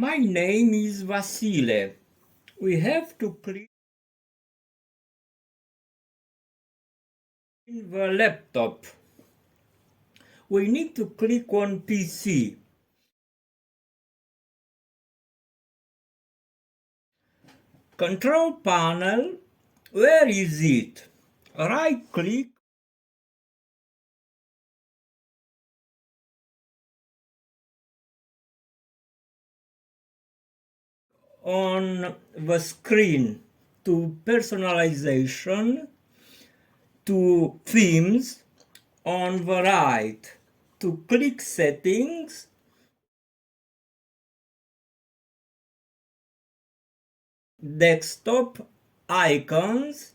My name is Vasile. We have to click in the laptop. We need to click on PC. Control panel, where is it? Right click on the screen to personalization, to themes on the right, to click settings, desktop icons.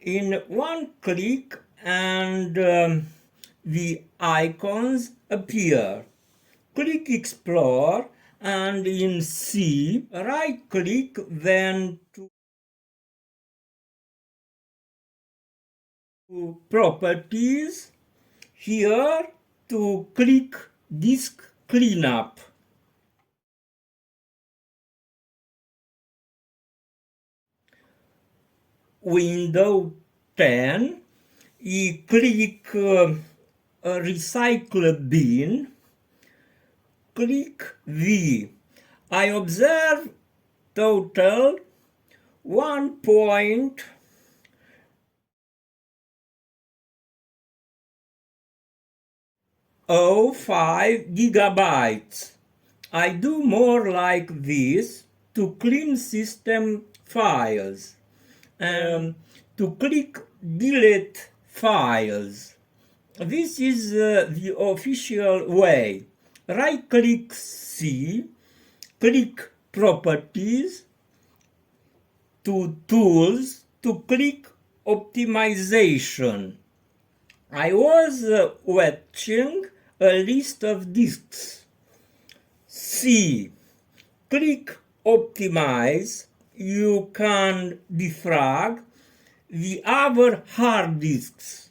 In one click and the icons appear. Click Explore and in C, right click then to Properties, here to click Disk Cleanup. Window 10, you click Recycle Bin, click V. I observe total 1.05 gigabytes. I do more like this to clean system files. To click delete files. This is the official way. Right click C, click Properties, to Tools, to click Optimization. I was watching a list of disks. C, click Optimize. You can defrag the other hard disks.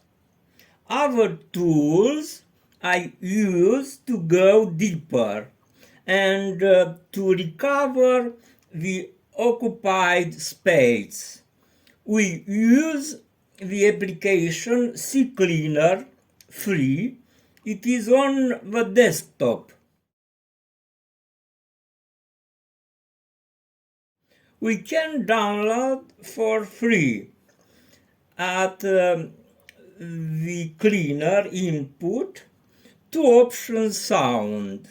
Other tools I use to go deeper and to recover the occupied space. We use the application CCleaner free. It is on the desktop. We can download for free at the cleaner input. Two options sound.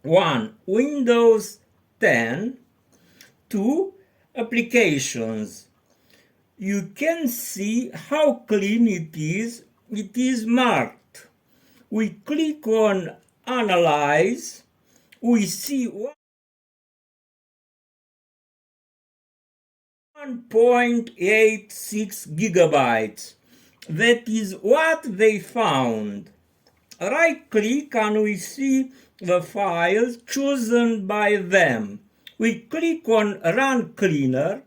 1. Windows 10. 2. Applications. You can see how clean it is. It is marked. We click on Analyze. We see 1.86 gigabytes. That is what they found. Right click and we see the files chosen by them. We click on Run Cleaner.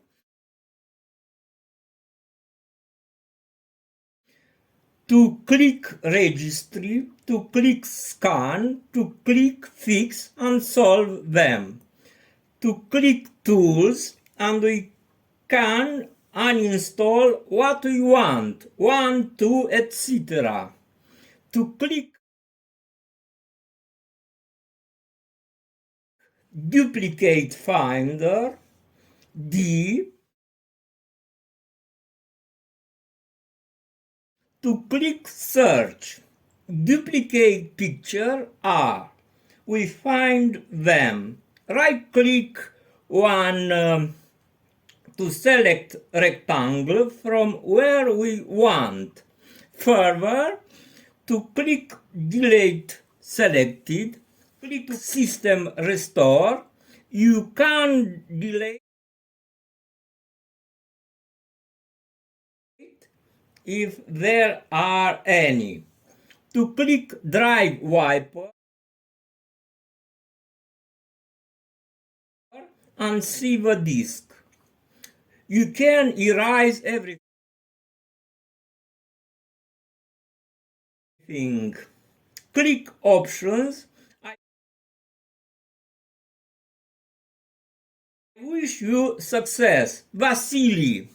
To click Registry, to click Scan, to click Fix and solve them. To click Tools and we can uninstall what we want, 1, 2, etc. To click Duplicate Finder, D. To click Search, Duplicate Picture, R. We find them. Right click one to select rectangle from where we want. Further, to click Delete Selected, click System Restore. You can delete if there are any. To click Drive Wiper and see the disk. You can erase everything. Click Options. Wish you success. Vasily.